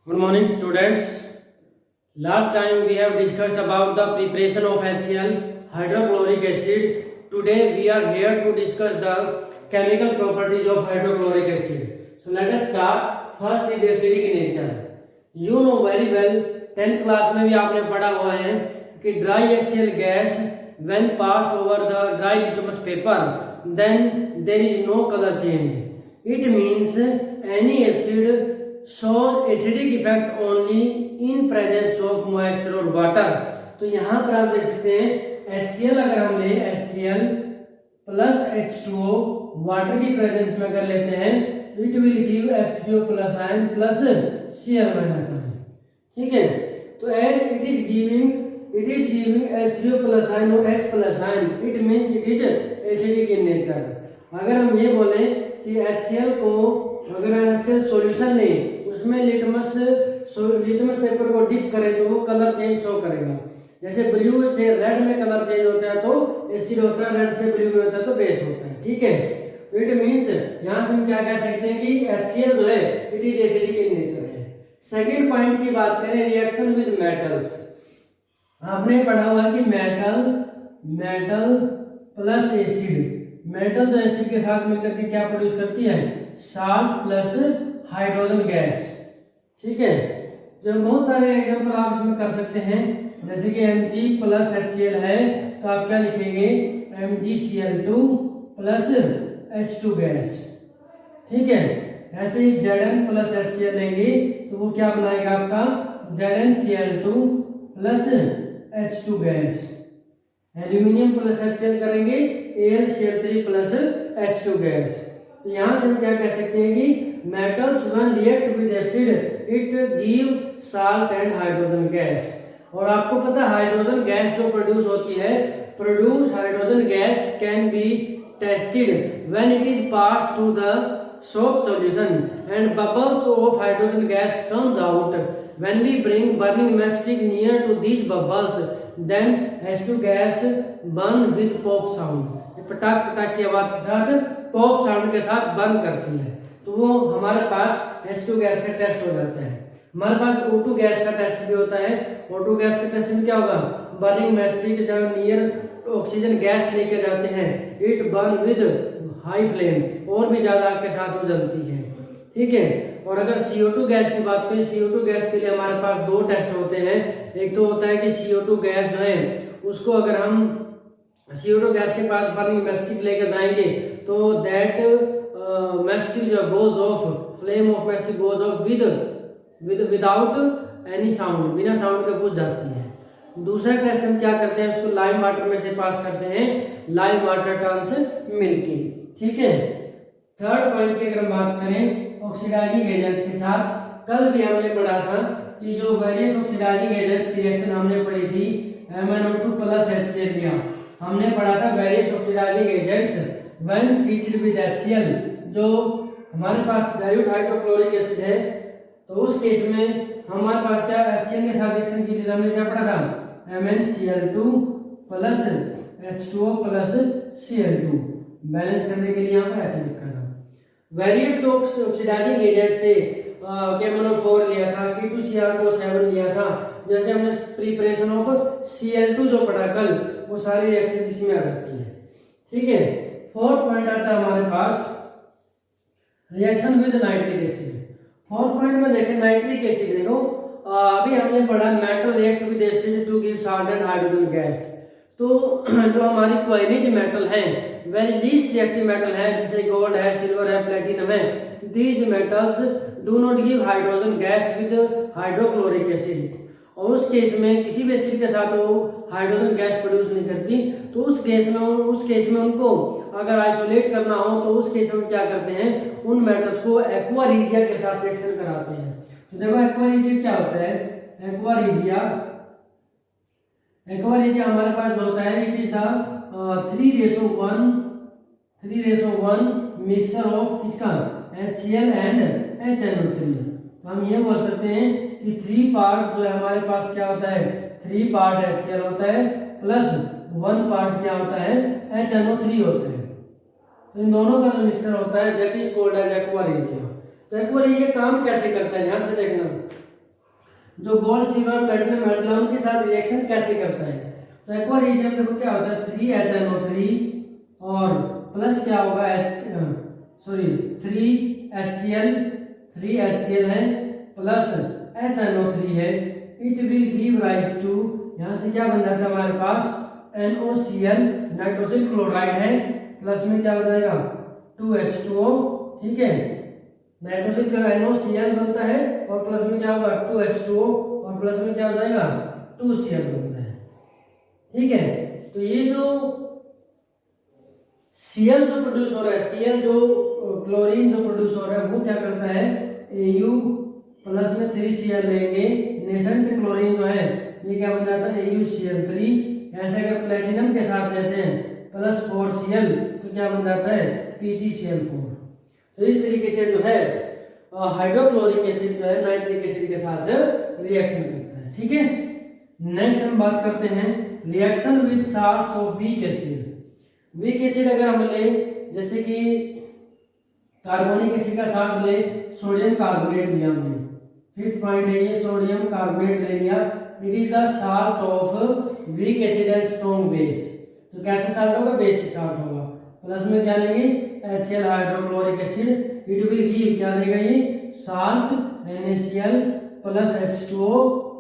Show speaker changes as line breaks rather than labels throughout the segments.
Good morning, students. Last time we have discussed about the preparation of HCl, hydrochloric acid. Today we are here to discuss the chemical properties of hydrochloric acid. So let us start. First is acidic nature. You know very well, 10th class में भी आपने पढ़ा हुआ है कि dry HCl gas when passed over the dry litmus paper, then there is no color change. It means any acid shows acidic effect only in presence of moisture और water. तो यहाँ पर आप देख सकते हैं HCl अगर हम ले HCl प्लस H2O वाटर की प्रेजेंस में कर लेते हैं तो it will give H2O plus ion plus Cl minus ion. ठीक है, तो as it is giving H2O plus ion और H plus ion, it means it is acidic in nature. अगर हम ये बोले कि HCl को अगर HCl सॉल्यूशन लें उसमें लिटमस पेपर को डिप करें तो वो कलर चेंज शो करेगा. जैसे ब्लू से रेड में कलर चेंज होता है तो एसिड होता है, रेड से ब्लू में होता है तो बेस होता है. ठीक है, इट मींस यहाँ से हम क्या कह सकते हैं कि HCl जो है it is acidic in nature है. सेकंड पॉइंट की बात करें रिएक्शन विद मेटल्स. आपने पढ़ा हुआ कि मेटल प्लस एसिड, मेटल जो एसिड के साथ मिलकर के क्या प्रोड्यूस करती है, साल्ट प्लस हाइड्रोजन गैस. ठीक है, जो बहुत सारे एग्जांपल आप इसमें कर सकते हैं, जैसे कि Mg प्लस HCl है तो आप क्या लिखेंगे MgCl2 प्लस H2 गैस. ठीक है, ऐसे ही Zn प्लस HCl लेंगे तो वो क्या बनाएगा आपका ZnCl2 plus H2 gas. Aluminium plus HCl करेंगे AlCl3 प्लस H2 गैस. तो यहाँ से हम क्या कह सकते हैं कि metals when react with acid it give salt and hydrogen gas. और आपको पता है हाइड्रोजन गैस जो प्रोड्यूस होती है, produce hydrogen gas can be tested when it is passed to the soap solution and bubbles of hydrogen gas comes out. When we bring burning matchstick near to these bubbles then H2 gas burn with pop sound. पटाक पटाक की आवाज के साथ pop sound के साथ burn करती है तो वो हमारे पास H2 गैस का टेस्ट हो जाता है. हमारे पास O2 गैस का टेस्ट भी होता है. O2 गैस के टेस्ट में क्या होगा, बर्निंग मैचस्टिक जब नियर ऑक्सीजन गैस लेके जाते हैं it burn with high flame, और भी ज्यादा आग के साथ वो जलती है. ठीक है, और अगर CO2 गैस की बात करें, CO2 गैस के लिए हमारे पास दो टेस्ट होते हैं. एक तो होता है कि CO2 गैस जो है उसको अगर हम CO2 गैस के पास बर्निंग मैचस्टिक लेकर जाएंगे तो दैट मैचस्टिक जो goes off, flame of matchstick goes off without any sound, बिना साउंड के बुझ जाती है. दूसरा टेस्ट हम क्या करते हैं, उसको लाइम वाटर में से पास करते हैं, लाइम वाटर टर्न्स मिल्की. ठीक है, थर्ड पॉइंट की अगर हम बात करें ऑक्सीडाइजिंग एजेंट्स के साथ, कल भी हमने पढ़ा था कि जो वेरियस ऑक्सीडाइजिंग एजेंट्स की रिएक्शन हमने पढ़ी थी MnO2 प्लस HCl लिया, हमने पढ़ा था various oxidising agents when treated with HCl. जो हमारे पास डाइल्यूट हाइड्रोक्लोरिक एसिड है तो उस केस में हमारे पास क्या HCl के साथ रिएक्शन की थी, हमने क्या पढ़ा था MnCl2 plus H2O plus Cl2. Balance करने के लिए यहाँ पर ऐसे लिखा था. वेरियस जो ऑक्सीडाइजिंग एजेंट थे KMnO4 लिया था, K2Cr7 लिया था, जैसे हमने प्रिपरेशन ऑफ Cl2 जो पढ़ा कल, वो सारी रिएक्शन इसमें आ जाती है. ठीक है, फोर्थ पॉइंट आता है हमारे पास reaction with nitric acid. Fourth point में देखें नाइट्रिक एसिड. देखो अभी हमने पढ़ा metal react with acid to give salt and hydrogen gas. तो जो हमारी क्वाइनेज मेटल है, वेरी लीस्ट रिएक्टिव मेटल है, जैसे गोल्ड है, सिल्वर है, प्लेटिनम है, these metals do not give hydrogen gas with hydrochloric acid. और उस केस में किसी भी एसिड के साथ वो हाइड्रोजन गैस प्रोड्यूस नहीं करती. तो उस केस में उनको अगर आइसोलेट करना हो तो उस केस में क्या करते हैं, उन मेटल्स को एक्वा रीजिया के साथ रिएक्शन कराते हैं. तो देखो एक्वा रीजिया क्या होता है, एक्वा रीजिया हमारे पास जो होता है it is the 3:1 mixture of किसका HCl एंड HNO3. तो हम ये बोल सकते हैं कि 3 पार्ट जो है हमारे पास क्या होता है, 3 पार्ट HCl होता है प्लस 1 पार्ट क्या होता है HNO3 होता है. तो इन दोनों का जो मिक्सचर होता है that is called as aqua regia. तो एक्वा रीजिया काम कैसे करता है, ध्यान से देखना. जो गोल्ड सिल्वर प्लेटिनम मेटल है उनके साथ रिएक्शन कैसे करता है। तो एक और रिएक्शन देखो क्या होता है, 3HNO3 और प्लस क्या होगा थ्री HCl है प्लस HNO3 है, it will give rise to, यहाँ से क्या बन जाता है हमारे पास NOCl, नाइट्रोजन क्लोराइड है, प्लस में क्या हो जाएगा 2H2O, ठीक है, नाइट्रोजन का NOCl बनता है और प्लस में क्या होगा 2H2O और प्लस में क्या हो जाएगा 2Cl बनता है, ठीक है। तो ये जो Cl जो प्रोड्यूस हो रहा है, Cl जो क्लोरीन जो प्रोड्यूस हो रहा है वो क्या करता है Au प्लस में 3Cl लेंगे, नेसेंट क्लोरीन जो है ये क्या बन जाता है AuCl3, ऐसे अगर प्लेटिनम के साथ लेते हैं प्लस 4Cl तो क्या बन जाता है PtCl4। तो इस तरीके से जो है हाइड्रोक्लोरिक एसिड जो है नाइट्रिक एसिड के साथ रिएक्शन करता है, ठीक है। नेक्स्ट हम बात करते हैं reaction with salts of weak acid. Weak acid अगर हम ले, जैसे कि कार्बोनिक एसिड का साथ ले, सोडियम कार्बोनेट लिया हमने, फिफ्थ पॉइंट है ये सोडियम कार्बोनेट ले लिया, it is the salt of weak acid and strong base. तो कैसे साल्ट होगा, बेसिक साल्ट होगा, प्लस में क्या लेंगे HCl hydrochloric acid, it will give क्या देगा ये salt NaCl plus H2O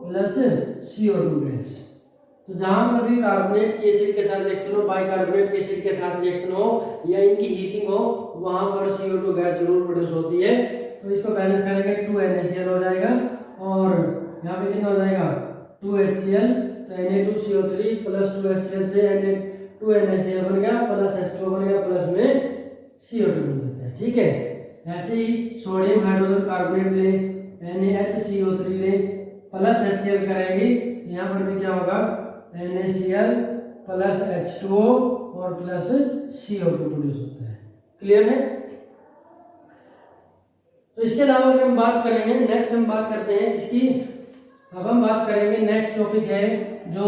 plus CO2 gas. तो जहां पर भी कार्बोनेट की एसिड के साथ रिएक्शन हो, बाइकार्बोनेट की एसिड के साथ रिएक्शन हो या इनकी हीटिंग हो, वहां पर CO2 गैस जरूर प्रोड्यूस होती है। तो इसको बैलेंस करेंगे 2NaCl हो जाएगा और यहाँ पे कितना हो जाएगा 2HCl, तो Na2CO3 प्लस 2HCl से Na2NaCl बन गया प्लस H2O बन गया, प्लस में CO2 बन जाता है, ठीक है। ऐसे ही सोडियम हाइड्रोजन कार्बोनेट ले, NaHCO3 ले, प्लस HCl करेंगे, यहाँ पर भी क्या होगा NaCl प्लस H2O और प्लस CO2 प्रोड्यूस होता है, क्लियर है। तो इसके अलावा अगर हम बात करेंगे, नेक्स्ट हम बात करते हैं इसकी, अब हम बात करेंगे नेक्स्ट टॉपिक है जो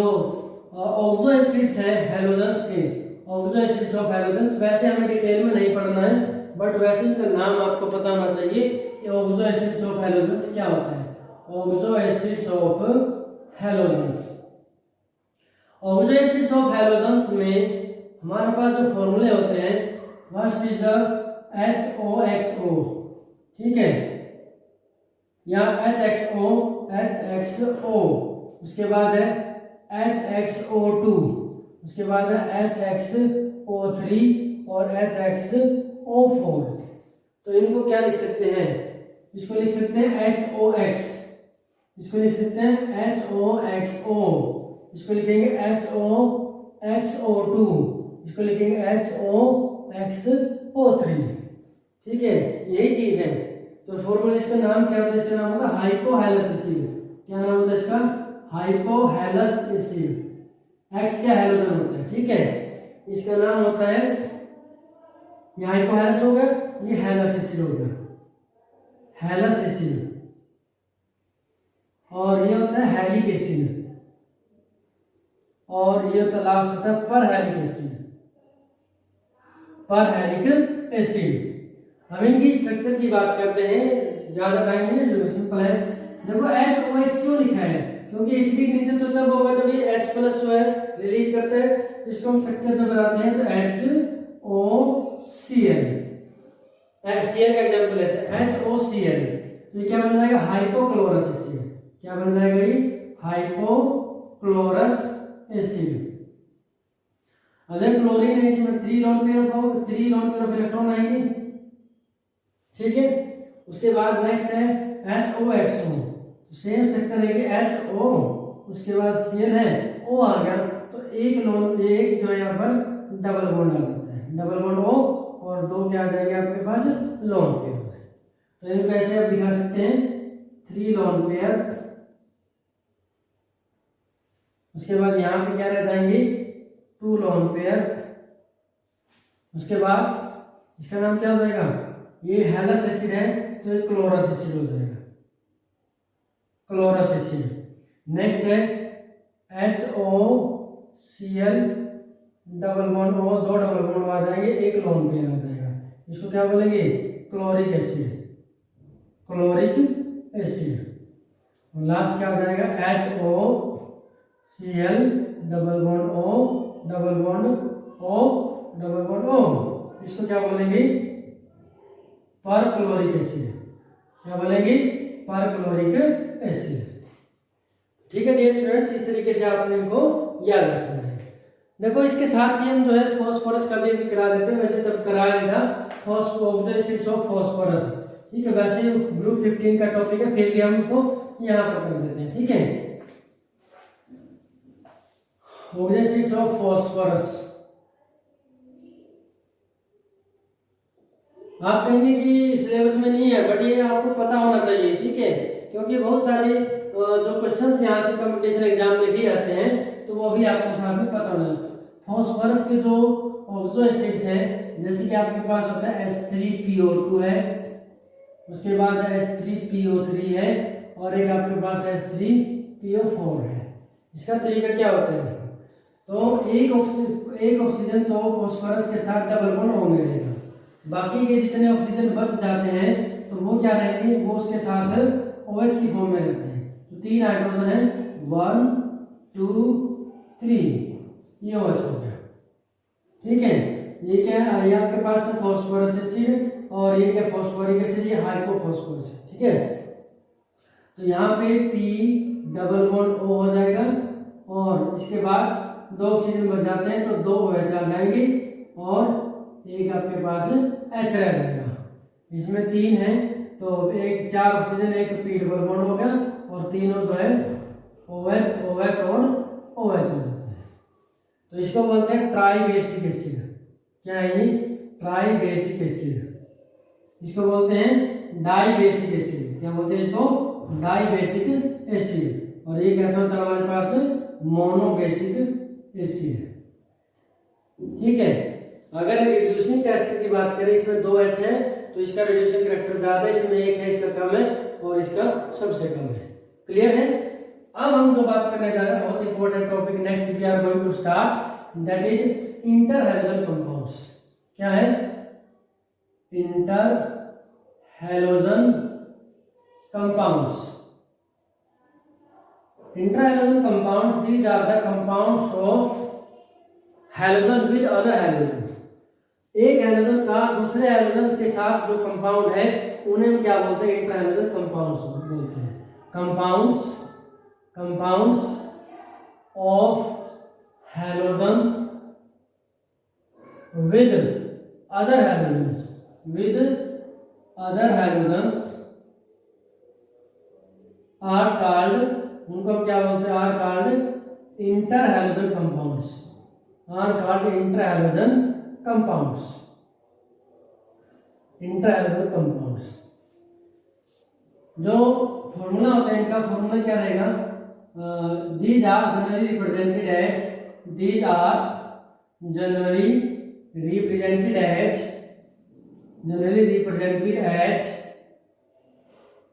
ऑक्सो एसिड्स है हैलोजेंस के, ऑक्सो एसिड्स ऑफ हैलोजेंस। वैसे हमें डिटेल में नहीं पढ़ना है, बट वैसे इसका नाम आपको पता होना चाहिए कि ऑक्सो एसिड्स ऑफ हैलोजेंस क्या होता है। Oxo acids of halogens, oxo acids of halogens में हमारे पास जो फॉर्मूले होते हैं, फर्स्ट इज द HOXO, ठीक है, या HXO, उसके बाद है HXO2, उसके बाद है HXO3 और HXO4। तो इनको क्या लिख सकते हैं, इसको लिख सकते हैं HOX, इसको लिख सकते हैं HOXO, इसको लिखेंगे HOXO2, इसको लिखेंगे HOXO3, ठीक है, यही चीज है। तो फॉर्मूला इसका नाम क्या होता है, इसका नाम होता है हाइपोहैलस एसिड। क्या नाम होता है इसका, हाइपोहैलस एसिड। एक्स क्या हैलोजन होता है, ठीक है, इसका नाम होता है, ये हाइपोहैलस हो गया, ये हैलस एसिड हो गया, हैलस एसिड। और ये होता है हैलिक एसिड, और ये होता है लास्ट होता है परहैलिक एसिड, परहैलिक एसिड। हम इनकी स्ट्रक्चर की बात करते हैं, ज्यादा टाइम नहीं, जो सिंपल है। देखो HOX क्यों लिखा है, क्योंकि एसिडिक नेचर तो जब होगा जब ये H प्लस जो है रिलीज करता है, इसको हम स्ट्रक्चर जब बनाते हैं तो HOCl, Cl का एग्जांपल लेते हैं HOCl, तो ये क्या बन जाएगा हाइपोक्लोरस एसिड। क्या बन जाएगा ये हाइपोक्लोरस एसिड। अगर क्लोरीन है इसमें 3 लोन पेयर ऑफ इलेक्ट्रॉन आएंगे, ठीक है। उसके बाद नेक्स्ट है HOXO, सेम स्ट्रक्चर है कि HO, उसके बाद Cl है O आ गया, तो एक जो है यहाँ पर डबल बॉन्ड आ जाता है, डबल बॉन्ड O और 2 क्या आ जाएगा आपके पास लोन पेयर। तो इनको कैसे आप दिखा सकते हैं 3 लोन पेयर, उसके बाद यहाँ पे क्या रह जाएंगे 2 लोन पेयर, उसके बाद इसका नाम क्या हो जाएगा, ये हैलस एसिड है तो ये क्लोरस एसिड हो जाएगा, क्लोरस एसिड। नेक्स्ट है HOCl double bond O, 2 double bond आ जाएंगे, एक लोन पेयर आ जाएगा, इसको क्या बोलेंगे chloric acid, chloric acid. Last क्या हो जाएगा, HOCl double bond O double bond O double bond O। इसको क्या बोलेंगे, परक्लोरिक एसिड। क्या बोलेंगे, परक्लोरिक एसिड। ठीक है डियर स्टूडेंट्स, इस तरीके से आपने इनको याद रखना है। देखो इसके साथ ही हम जो है फॉस्फोरस का भी करा देते हैं, वैसे तब कराएगा ऑक्सीडेशन ऑफ फॉस्फोरस। ठीक है, वैसे ग्रुप 15 का टॉपिक है, फिर भी हम इसको यहाँ पर कर देते हैं। ठीक है, ऑक्सीडेशन ऑफ फॉस्फोरस। आप कहेंगे कि सिलेबस में नहीं है, बट ये आपको पता होना चाहिए। ठीक है, क्योंकि बहुत सारे जो क्वेश्चंस यहाँ से कंपटीशन एग्जाम में भी आते हैं, तो वो भी आपको साथ में पता होना है। फॉस्फोरस के जो ऑक्सो एसिड्स हैं, जैसे कि आपके पास होता है H3PO2 है, उसके बाद H3PO3 है, और एक आपके पास H3PO4 है। इसका तरीका क्या होता है, तो एक ऑक्सीजन तो फॉस्फोरस के साथ डबल बॉन्ड होंगे रहेगा, बाकी के जितने ऑक्सीजन बच जाते हैं तो वो क्या रहेंगे, वो उसके साथ OH की फॉर्म में रहते हैं। तो 3 हाइड्रोजन है, 1 2 3, ये OH हो गया। ठीक है, ये क्या है, ये आपके पास है फॉस्फोरस एसिड, और ये क्या फॉस्फोरिक एसिड, ये हाइपोफॉस्फोरस है। ठीक है, तो यहाँ पे P डबल बॉन्ड O हो जाएगा, और इसके बाद 2 ऑक्सीजन बच जाते हैं तो 2 OH आ जाएंगे, और एक आपके पास H रह जाएगा। इसमें 3 है तो एक 4 ऑक्सीजन, एक P डबल बॉन्ड हो गया, और तीनों जो है OH OH और OH हो जाते हैं। तो इसको बोलते हैं ट्राई बेसिक एसिड। क्या है ये, ट्राई बेसिक एसिड। इसको बोलते हैं डाई बेसिक एसिड। क्या बोलते हैं इसको, डाई बेसिक एसिड। और ये कैसा होता है हमारे पास, मोनो बेसिक एसिड। ठीक है, अगर रिड्यूसिंग कैरेक्टर की बात करें, इसमें 2 H है तो इसका रिड्यूसिंग कैरेक्टर ज्यादा है, इसमें 1 है, इसका कम है, और इसका सबसे कम है। क्लियर है। अब हम जो बात करने जा रहे हैं, बहुत important topic, next we are going to start, that is inter halogen compounds. क्या है, inter halogen compounds. Inter halogen compound, these are the compounds of halogen with other halogen. एक हैलोजन का दूसरे हैलोजन के साथ जो कंपाउंड है, उन्हें हम क्या बोलते हैं, इंटर हैलोजन कंपाउंड्स बोलते हैं। Compounds of halogen with other halogens are called, उनको हम क्या बोलते हैं, are called inter halogen compounds. Are called inter halogen compounds. Inter halogen compounds जो फॉर्मूला होता है, इनका फॉर्मूला क्या रहेगा, these are generally represented as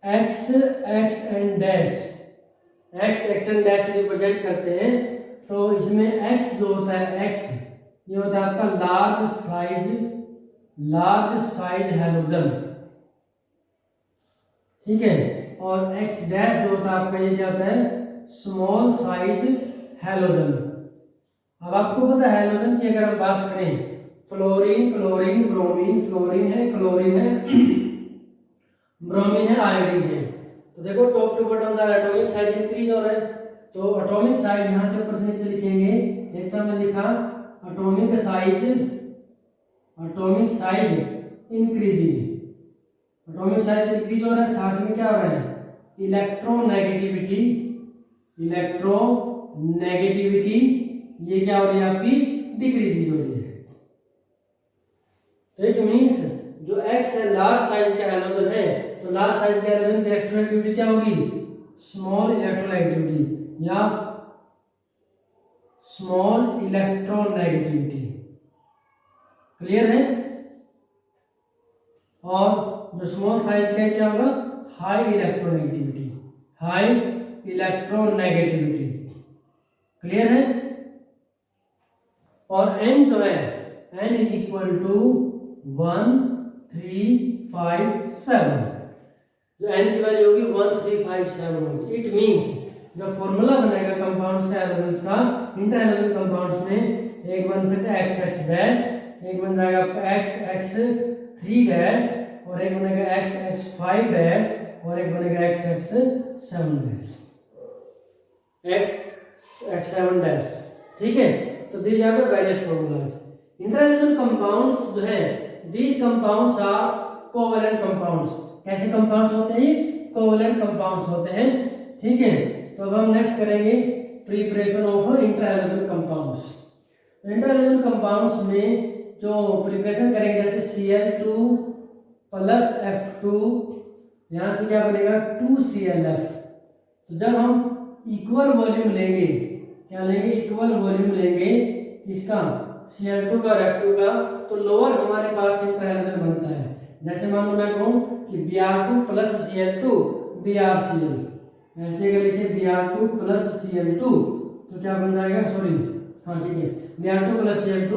X and dash. X and dash represent करते हैं। तो इसमें X जो होता है, X ये होता है आपका लार्ज साइज हैलोजन। ठीक है, और X डैश जो होता है आपका, ये क्या होता है, स्मॉल साइज हैलोजन। अब आपको पता है हैलोजन की अगर हम बात करें, फ्लोरीन, ब्रोमीन, फ्लोरीन है, क्लोरीन है, ब्रोमीन है, आयोडीन है। तो देखो top to bottom the atomic size increase हो रहा है। तो एटॉमिक साइज यहां से ऊपर से नीचे लिखेंगे, एक तो हमने लिखा atomic size increases. Atomic size increase हो रहा है, साथ में क्या हो रहा है, इलेक्ट्रोनेगेटिविटी ये क्या हो रही है आपकी, डिक्रीज हो रही है। तो इट मींस जो X है लार्ज साइज का हैलोजन है, तो लार्ज साइज के हैलोजन की इलेक्ट्रोनेगेटिविटी क्या होगी, स्मॉल इलेक्ट्रोनेगेटिविटी या स्मॉल इलेक्ट्रोनेगेटिविटी। क्लियर है। और जो स्मॉल साइज का क्या होगा, हाई इलेक्ट्रोनेगेटिविटी। क्लियर है। और N जो है, N इज इक्वल टू 1 3 5 7। जो n की वैल्यू होगी 1357 होगी। इट मीन्स जो फॉर्मूला बनेगा कंपाउंड्स का एलिमेंट्स का, इंटर एलिमेंट कंपाउंड्स में एक बन सकता है एक्स एक्स डैश, एक बन जाएगा आपका एक्स एक्स 3 डैश, और एक बनेगा एक्स एक्स 5 डैश, और एक बनेगा x x 7 dash, x x 7 dash. ठीक है, तो these are the various formulas. Inter element compounds जो है, these compounds are covalent compounds. कैसे कंपाउंड्स होते हैं? कोवैलेंट कंपाउंड्स होते हैं। ठीक है, तो अब हम नेक्स्ट करेंगे preparation of inter element compounds. Inter element compounds में जो प्रिपरेशन करेंगे, जैसे Cl2 प्लस F2, यहां से क्या बनेगा 2ClF। तो जब हम इक्वल वॉल्यूम लेंगे, क्या लेंगे? इक्वल वॉल्यूम लेंगे इसका Cl2 का और F2 का, तो लोअर हमारे पास इंटर एलिमेंट बनता है। जैसे मान लो मैं कहूं कि Br2 प्लस Cl2 BrCl, ऐसे अगर लिखे Br2 प्लस Cl2 तो क्या बन जाएगा? सॉरी, हाँ ठीक है, Br2 प्लस Cl2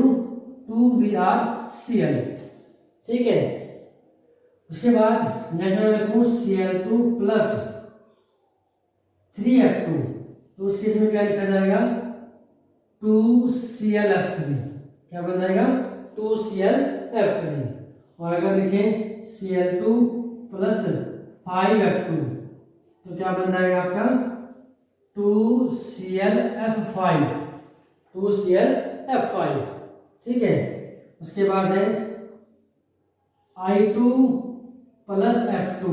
2BrCl। ठीक है, उसके बाद जैसे मैं लिखूं Cl2 प्लस 3F2, तो उस केस में क्या लिखा जाएगा? 2ClF3। क्या बन जाएगा? 2ClF3। और अगर लिखें Cl2 प्लस 5F2 तो क्या बन जाएगा आपका? 2ClF5, 2ClF5। ठीक है, उसके बाद है I2 प्लस F2,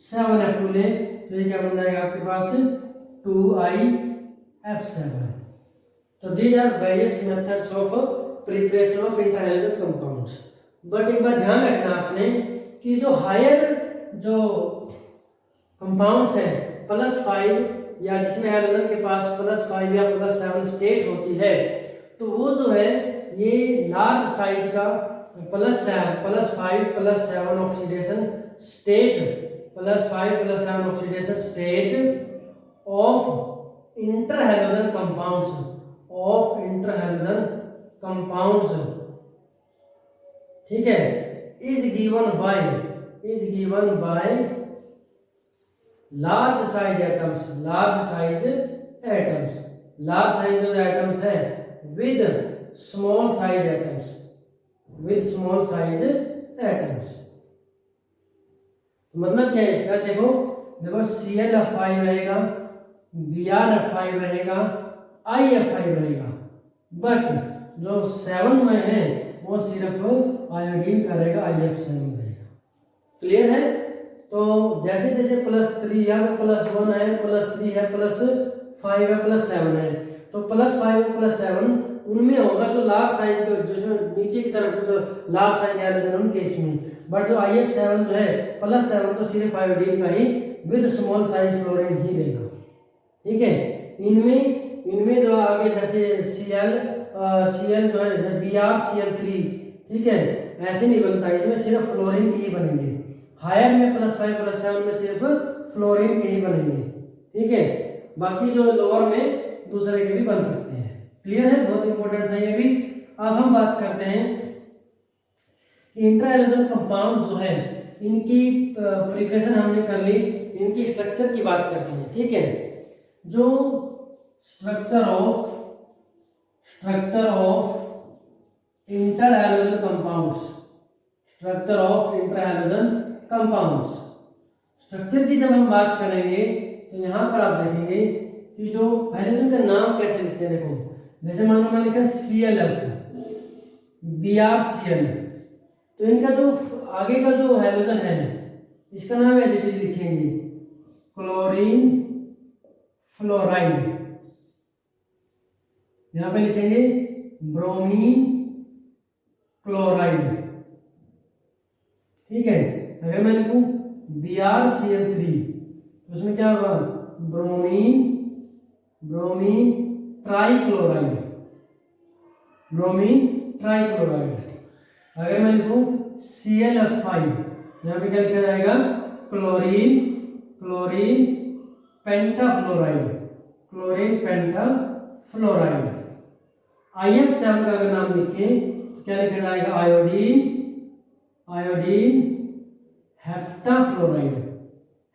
7F2 ले, तो ये क्या बन जाएगा आपके पास? 2IF7। तो these are various methods of preparation of inter-element compounds। But एक बात ध्यान रखना आपने कि जो हायर जो कंपाउंड्स है +5 या जिसमें एलिमेंट के पास +5 या +7 स्टेट होती है, तो वो जो है ये लार्ज साइज का +5 +7 oxidation state, +5 +7 oxidation state of interhalogen compounds, of interhalogen compounds. ठीक है, is given by large size atoms, large size atoms, large size जो एटम्स है with small size atoms, with small size atoms. मतलब क्या है इसका? देखो Cl-F5 रहेगा, Br-F5 रहेगा, I-F5 रहेगा, बट जो 7 में है वो सिर्फ आयोडीन का रहेगा, I-F7 रहेगा। क्लियर है? तो जैसे जैसे +3 यहाँ +1 है, +3 है, +5 है, +7 है, तो +5 और +7 उनमें होगा जो लार्ज साइज के, जो नीचे की तरफ जो लार्ज साइज एलिमेंट उनके इसमें, बट जो IF7 जो है +7 तो सिर्फ आयोडीन का ही विद स्मॉल साइज फ्लोरीन ही देगा। ठीक है, इनमें जो आगे जैसे Cl जो है BrCl3, ठीक है, ऐसे नहीं बनता, इसमें सिर्फ फ्लोरीन के ही बनेंगे। हायर में +5 +7 में सिर्फ फ्लोरीन के ही बनेंगे। ठीक है, बाकी जो लोअर में दूसरे के भी बन सकते हैं। क्लियर है? बहुत इंपॉर्टेंट है ये भी। अब हम बात करते हैं इंटर एलिमेंट कंपाउंड जो है, इनकी प्रिपरेशन हमने कर ली, इनकी स्ट्रक्चर की बात करते हैं। ठीक है, जो structure of inter element compounds, structure of inter element compounds, structure की जब हम बात करेंगे तो यहां पर आप देखेंगे कि जो पहले तो इनका नाम कैसे लिखते हैं। देखो जैसे मान लो मैंने लिखा ClF, BrCl, तो इनका जो आगे का जो हैलोजन है इसका नाम ऐसे लिखेंगे क्लोरीन फ्लोराइड, यहां पे लिखेंगे ब्रोमीन क्लोराइड। ठीक है, अगर मैं लिखूं BrCl3 तो उसमें क्या होगा? ब्रोमीन ट्राइक्लोराइड, अगर मैं लिखूं ClF5 यहाँ पे क्या लिखा जाएगा? क्लोरीन पेंटाफ्लोराइड, IF7 का अगर नाम लिखें तो क्या लिखा जाएगा? आयोडीन हेप्टाफ्लोराइड,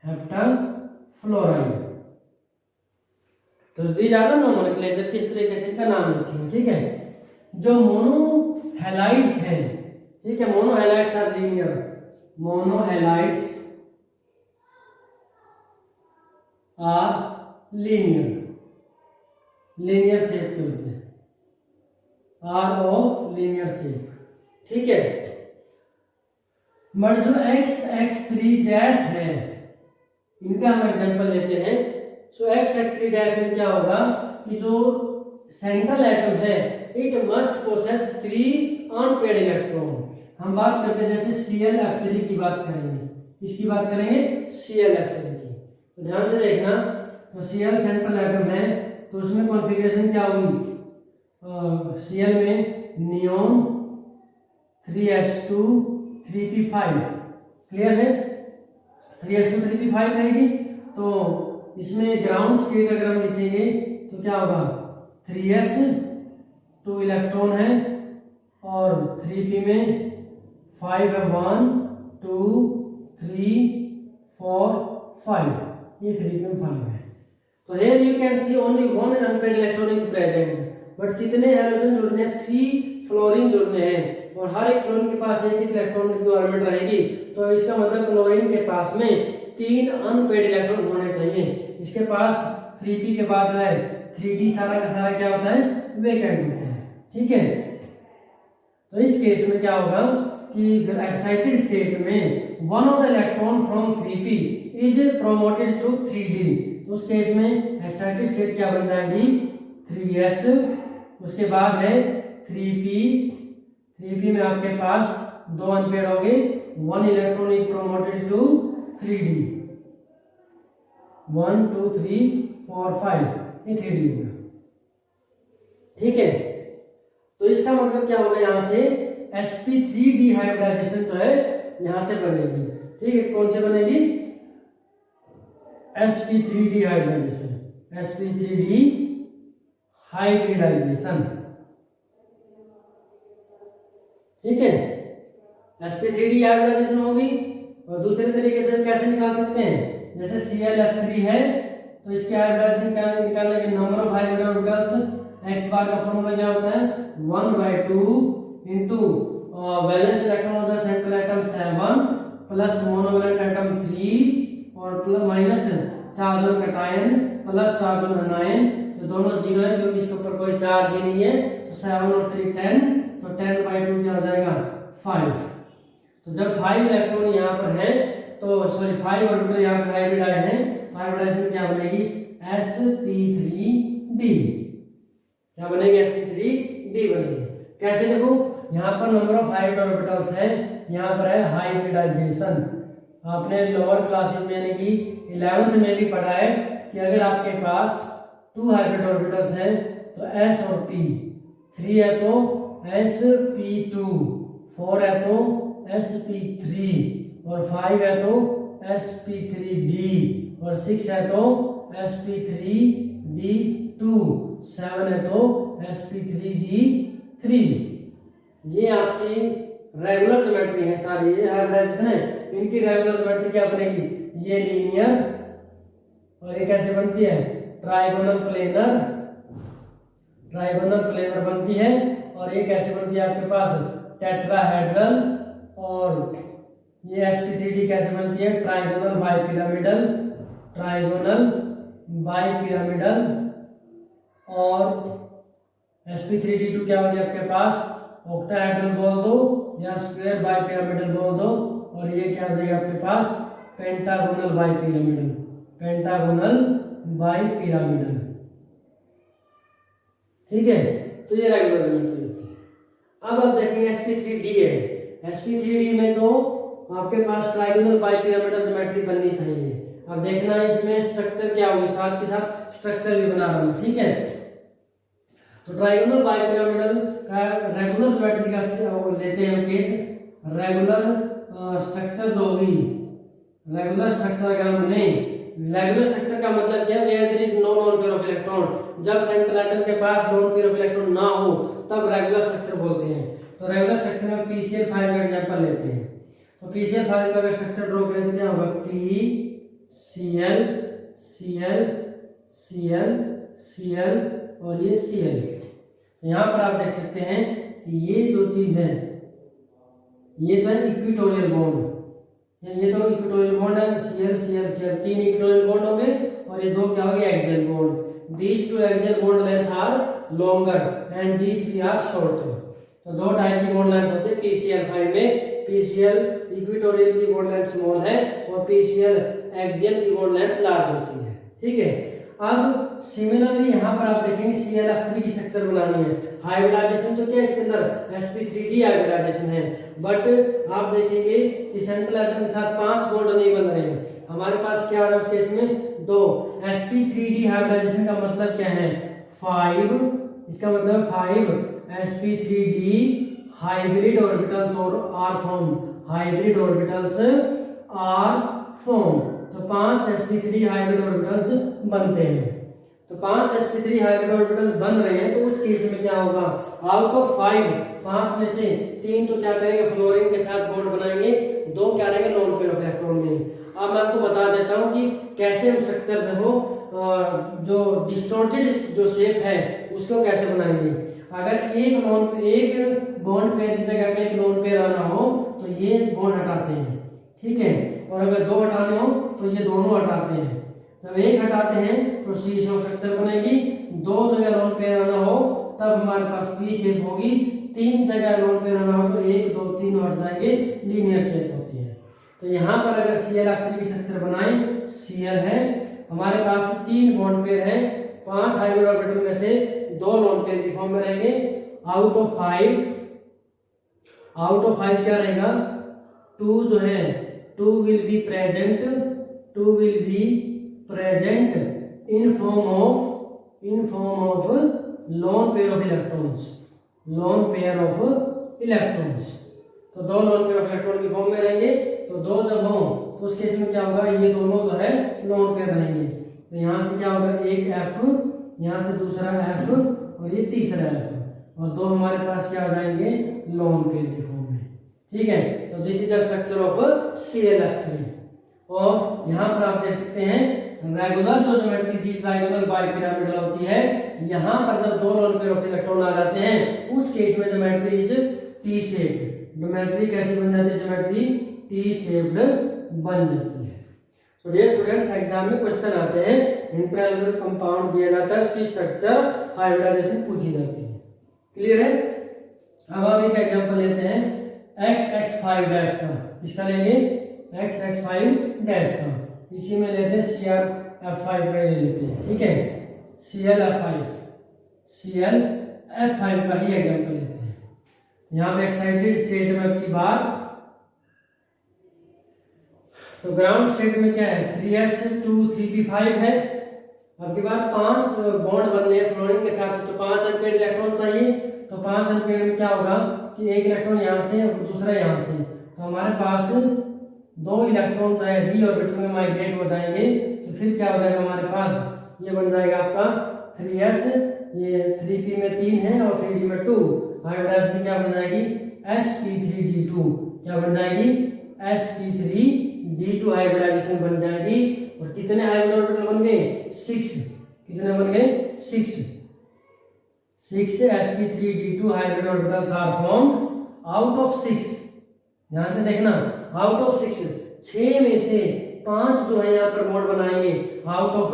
हेप्टाफ्लोराइड। तो दीज आर द नोमेनक्लेचर, किस तरीके से इनका नाम लिखेंगे, ठीक है। जो मोनोहैलाइड्स हैं, ठीक है, monohalides are linear, monohalides are linear, linear shape के होते हैं, आर ऑफ लीनियर शेप, ठीक है। बट जो XX3 डैश है, इनका हम एग्जांपल लेते हैं। सो XX3 डैश में क्या होगा कि जो सेंट्रल एटम है it must possess 3 unpaired electron. हम बात करते हैं जैसे ClF3 की बात करेंगे, इसकी बात करेंगे ClF3 की, तो ध्यान से देखना। तो Cl सेंट्रल एटम है, तो उसमें कॉन्फ़िगरेशन क्या होगी, Cl में नियोन 3s2 3p5, क्लियर है, 3s2 3p5 रहेगी। तो इसमें ग्राउंड स्टेट अगर हम लिखेंगे तो क्या होगा, 3s 2 इलेक्ट्रॉन है और 3p में 5 है, 1 2 3 4 5, ये 3p में 5 है। तो here you can see only one unpaired electron is present, but कितने हैलोजन जुड़ने हैं, 3 फ्लोरीन जुड़ने हैं, और हर एक फ्लोरीन के पास एक इलेक्ट्रॉन की ऑर्बिट रहेगी। तो इसका मतलब क्लोरीन के पास में 3 अनपेयर्ड इलेक्ट्रॉन होने चाहिए। इसके पास 3p के बाद है 3d, सारा का सारा क्या होता है, वेकेंट होता है, ठीक है। तो इस केस में क्या होगा कि एक्साइटेड स्टेट में one of the electron from 3p is promoted to 3d, तो उस केस में एक्साइटेड स्टेट क्या बन जाएगी, 3s, उसके बाद है 3p में आपके पास 2 अनपेयर्ड हो गए, 1 electron is promoted to 3d, 1 2 3 4 5, ये 3d होगा, ठीक है। तो इसका मतलब क्या होगा, यहाँ से sp3 डिहाइब्रिडाइजेशन जो है यहां से बनेगी, ठीक है। कौन से बनेगी, sp3 डिहाइब्रिडाइजेशन, sp3 हाइब्रिडाइजेशन, ठीक है। sp3 हाइब्रिडाइजेशन होगी। और दूसरे तरीके से कैसे निकाल सकते हैं, जैसे ClF3 है तो इसके हाइब्रिडाइजेशन निकालने के number of hybrid orbitals, x बार का फॉर्मूला क्या होता है, 1/2 into valence electron of the central atom 7 plus monovalent atom 3 और plus minus charge on cation plus charge on anion, तो दोनों जीरो है क्योंकि इसके ऊपर कोई चार्ज ही नहीं है। तो 7 और 3 10, तो 10/2 क्या हो जाएगा, 5। तो जब 5 इलेक्ट्रॉन यहाँ पर है, तो सॉरी 5 ऑर्बिटल यहाँ पर हाइब्रिडाइज है, तो हाइब्रिडाइजेशन क्या बनेगी, sp3d, क्या बनेगी, sp3d बनेगी। कैसे देखो, यहाँ पर नंबर ऑफ हाइब्रिड ऑर्बिटल्स है, यहाँ पर है हाइब्रिडाइजेशन। आपने लोअर क्लासेस में यानी कि 11th में भी पढ़ा है कि अगर आपके पास 2 हाइब्रिड ऑर्बिटल्स हैं तो s और p, 3 है तो sp2, 4 है तो sp3, और 5 है तो sp3d, और 6 है तो sp3d2, 7 है तो sp3d3। ये आपकी रेगुलर ज्योमेट्री है सारी, ये हाइब्रिडाइजेशन है, इनकी रेगुलर ज्योमेट्री क्या बनेगी, ये लीनियर, और ये कैसे बनती है, ट्राइगोनल प्लेनर, ट्राइगोनल प्लेनर बनती है। और ये कैसे बनती है आपके पास, टेट्राहेड्रल, और ये sp3d कैसे बनती है, ट्राइगोनल बाइपिरामिडल, ट्राइगोनल बाइपिरामिडल, और sp3d2 क्या हो गया आपके पास, ऑक्टाहेड्रल बोल दो या स्क्वायर बाइपिरामिडल बोल दो, और ये क्या हो जाएगा आपके पास, पेंटागोनल बाइपिरामिडल, पेंटागोनल बाइपिरामिडल, ठीक है। तो ये रेगुलर ज्योमेट्री होती है। अब आप देखेंगे sp3d है, sp3d में तो आपके पास ट्राइगोनल बाइपिरामिडल ज्योमेट्री बननी चाहिए। अब देखना इसमें स्ट्रक्चर क्या होगी, साथ के साथ स्ट्रक्चर भी बना रहा हूं, ठीक है। तो ट्राइगोनल बाइपिरामिडल का रेगुलर ज्योमेट्री का लेते हैं केस, रेगुलर स्ट्रक्चर जो होगी, रेगुलर स्ट्रक्चर अगर हम लें, रेगुलर स्ट्रक्चर का मतलब क्या है, there is no lone pair of electron, जब सेंट्रल एटम के पास लोन पेयर ऑफ इलेक्ट्रॉन ना हो तब रेगुलर स्ट्रक्चर बोलते हैं। तो रेगुलर स्ट्रक्चर में PCl5 का एग्जांपल लेते हैं। तो PCl5 का अगर स्ट्रक्चर ड्रॉ करें तो क्या होगा, Cl Cl Cl Cl और ये Cl। यहाँ पर आप देख सकते हैं कि ये जो चीज है ये तो है इक्विटोरियल बॉन्ड, ये तो इक्विटोरियल बॉन्ड है, Cl Cl Cl 3 equatorial bond हो गए और ये 2 क्या हो गए axial bond. These 2 axial bond length are longer and these 3 are shorter. तो 2 टाइप की बॉन्ड लेंथ होती है PCl5 में। PCl इक्विटोरियल की बॉन्ड लेंथ स्मॉल है और PCl एक्सियल की बॉन्ड लेंथ लार्ज होती है। ठीक है, अब सिमिलरली यहाँ पर आप देखेंगे ClF3 की स्ट्रक्चर बनानी है। हाइब्रिडाइजेशन तो क्या इसके अंदर sp3d हाइब्रिडाइजेशन है, बट आप देखेंगे कि सेंट्रल एटम के साथ 5 बॉन्ड नहीं बन रहे हैं। हमारे पास क्या आ रहा है उस केस में 2। sp3d हाइब्रिडाइजेशन का मतलब क्या है 5, इसका मतलब 5 sp3d हाइब्रिड ऑर्बिटल्स और are form, hybrid orbitals are form. तो 5 sp3 हाइब्रिड ऑर्बिटल्स बनते हैं। तो 5 sp3 हाइब्रिड ऑर्बिटल्स बन रहे हैं, तो उस केस में क्या होगा, आउट ऑफ 5 में से 3 तो क्या करेंगे फ्लोरीन के साथ बॉन्ड बनाएंगे, 2 क्या रहेंगे लोन पेयर ऑफ इलेक्ट्रॉन में। अब मैं आपको बता देता हूं कि कैसे हम स्ट्रक्चर देखो जो डिस्टॉर्टेड जो शेप है उसको कैसे बनाएंगे। अगर एक बॉन्ड पेयर की जगह पे एक लोन पेयर आना हो तो ये बॉन्ड हटाते हैं, ठीक है, और अगर 2 हटाने हो तो ये दोनों हटाते हैं। जब एक हटाते हैं तो सी शेप स्ट्रक्चर बनेगी, 2 जगह लोन पेयर आना हो तब हमारे पास पी शेप होगी, 3 जगह लोन पेयर आना हो तो 1 2 3 हट जाएंगे, लीनियर शेप होती है। तो यहाँ पर अगर ClF3 की स्ट्रक्चर बनाए, Cl है हमारे पास 3 बॉन्ड पेयर है, 5 हाइब्रिड ऑर्बिटल में से 2 लोन पेयर की फॉर्म में रहेंगे। आउट ऑफ 5 क्या रहेगा 2 जो है 2 will be present in form of lone pair of electrons। तो 2 लोन पेयर ऑफ इलेक्ट्रॉन की फॉर्म में रहेंगे। तो 2 जब हो तो उस केस में क्या होगा, ये दोनों जो है लोन पेयर रहेंगे। तो यहाँ से क्या होगा, एक F, यहाँ से दूसरा F और ये तीसरा F, और 2 हमारे पास क्या हो जाएंगे लोन पेयर की फॉर्म में। ठीक है, तो this is the structure of ClF3। और यहाँ पर आप देख सकते हैं रेगुलर जो ज्योमेट्री थी ट्रायंगुलर बाइपिरामिडल होती है, यहाँ पर जब 2 लोन पेयर ऑफ इलेक्ट्रॉन आ जाते हैं उस केस में geometry is T shaped. Geometry कैसी बन जाती है, ज्योमेट्री टी शेप्ड बन जाती है। तो डियर स्टूडेंट्स, एग्जाम में क्वेश्चन आते हैं, इंटरएलिमेंट कंपाउंड दिया जाता है, उसकी स्ट्रक्चर हाइब्रिडाइजेशन पूछी जाती है। क्लियर है। अब हम एक एग्जांपल लेते हैं XX5 डैश का, इसका लेंगे XX5 डैश का, इसी में लेते हैं ClF5 का ले लेते हैं। ठीक है, ClF5 का ही एग्जांपल लेते हैं। यहाँ पे एक्साइटेड स्टेट में आपकी बात, तो ग्राउंड स्टेट में क्या है 3s2 3p5 है। आपके बाद 5 बॉन्ड बनने हैं फ्लोरीन के साथ, तो 5 अनपेयर्ड इलेक्ट्रॉन चाहिए। तो 5 अनपेयर्ड में क्या होगा कि एक इलेक्ट्रॉन यहाँ से और दूसरा यहाँ से, तो हमारे पास 2 इलेक्ट्रॉन जो है d ऑर्बिटल में माइग्रेट हो जाएंगे। तो फिर क्या हो जाएगा हमारे पास, ये बन जाएगा आपका 3s, ये 3p में 3 है और 3d में 2, हाइब्रिडाइजेशन क्या बन जाएगी sp3d2, क्या बन जाएगी sp3d2 हाइब्रिडाइजेशन बन जाएगी। और कितने हाइब्रिड ऑर्बिटल बन गए 6, कितने बन गए 6 sp3d2 hybrid orbitals are formed out of 6। ध्यान से देखना, आउट ऑफ 6 में से 5 जो है यहाँ पर बॉन्ड बनाएंगे, आउट ऑफ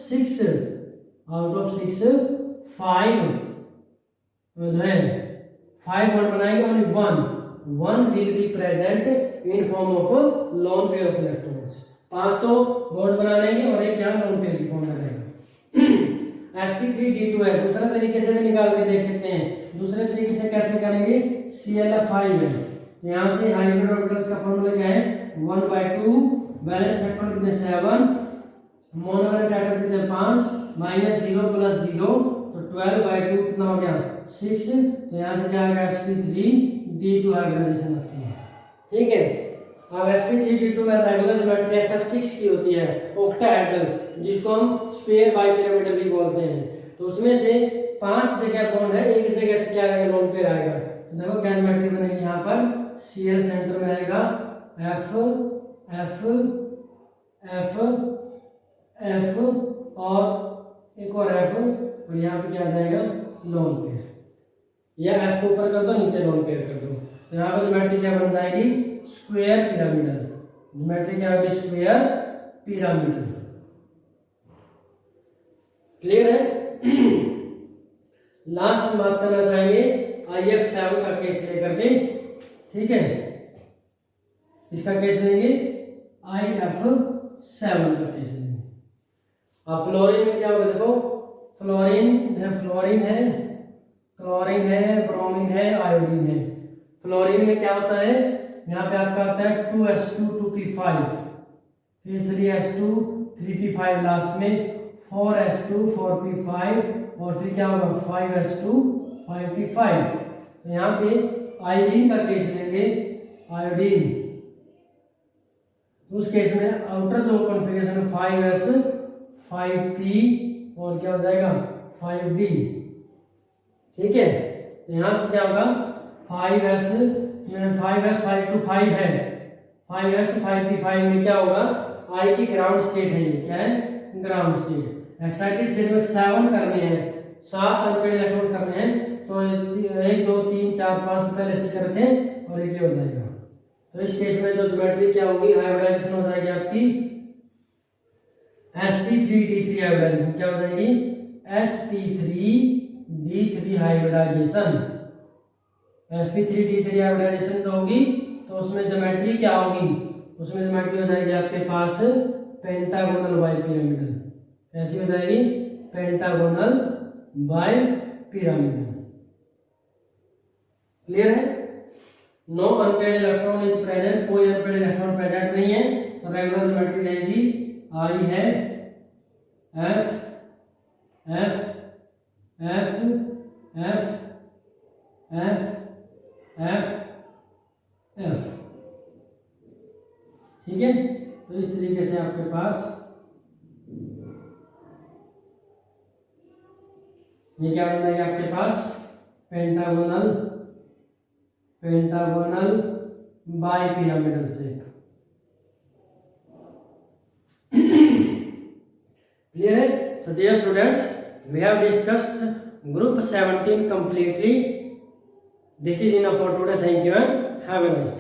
6 5 जो है 5 बॉन्ड बनाएंगे, only 1 will be present in form of loan pair of electrons. 5 तो बॉन्ड बना लेंगे और एक यहाँ लोन पेयर की फॉर्म में रहेगा। sp3d2 है, दूसरा तरीके से भी निकाल के देख सकते हैं। दूसरे तरीके से कैसे करेंगे, ClF5 है, यहाँ से हाइब्रिड ऑर्बिटल्स का फॉर्मूला क्या है 1/2, बैलेंस इलेक्ट्रॉन कितने 7, मोनोवैलेंट एटम कितने 5, -0 + 0, तो 12/2 कितना हो गया 6। तो यहाँ से क्या आएगा sp3d2 हाइब्रिडाइजेशन आती है। ठीक है, अब sp3d2 में रेगुलर ज्योमेट्री SF6 की होती है, ऑक्टाहेड्रल, जिसको हम स्फीयर बाइपिरामिडल भी बोलते हैं। तो उसमें से 5 जगह बॉन्ड है, एक जगह से क्या आएगा लोन पेयर आएगा। तो देखो क्या ज्योमेट्री बनेगी, यहाँ पर Cl सेंटर में रहेगा, F एफ एफ और एक और एफ, और यहाँ पे क्या आ जाएगा लोन पेयर, या एफ को ऊपर कर दो नीचे लोन पेयर कर दो, तो यहाँ पर ज्योमेट्री क्या बन जाएगी स्क्वायर पिरामिडल, ज्योमेट्री क्या होगी स्क्वायर पिरामिडल। क्लियर है। लास्ट बात करना चाहेंगे IF7 का केस लेकर के, ठीक है, इसका केस लेंगे IF7 का केस लेंगे। अब फ्लोरीन में क्या होगा देखो, फ्लोरीन है, क्लोरीन है, ब्रोमीन है, आयोडीन है। फ्लोरीन में क्या होता है, यहाँ पे आपका आता है 2s2 2p5, फिर 3s2 3p5, लास्ट में 4s2 4p5, और फिर क्या होगा 5s2 5p5। तो यहाँ पे आयोडीन का केस लेंगे, आयोडीन, उस केस में आउटर जो कॉन्फ़िगरेशन है 5s 5p और क्या हो जाएगा 5d, ठीक है। तो यहाँ से क्या होगा 5s 5 to 5 है, 5s 5p5 में क्या होगा I की ग्राउंड स्टेट है, ये क्या है ग्राउंड स्टेट। एक्साइटेड स्टेट में 7 करने हैं, 7 अनपेड इलेक्ट्रॉन करने हैं, तो 1 2 3 4 5 पहले से करते हैं और ये हो जाएगा। तो इस केस में जो ज्योमेट्री क्या होगी हाइब्रिडाइजेशन हो जाएगी आपकी sp3d3 हाइब्रिडाइजेशन, क्या हो जाएगी sp3d3 हाइब्रिडाइजेशन। sp3d3 हाइब्रिडाइजेशन जो होगी तो उसमें ज्योमेट्री क्या होगी, उसमें ज्योमेट्री हो जाएगी आपके पास पेंटागोनल बाई पिरामिडल, कैसी हो जाएगी पेंटागोनल बाय पिरामिडल। क्लियर है। No unpaired electron is present, कोई अनपेड इलेक्ट्रॉन प्रेजेंट नहीं है, तो रेगुलर ज्योमेट्री रहेगी आई है F F F F F F F, ठीक है। तो इस तरीके से आपके पास ये क्या बन जाएगा आपके पास pentagonal bipyramidal shape. Clear है। So dear students, we have discussed group 17 completely. This is enough for today. Thank you and have a nice day.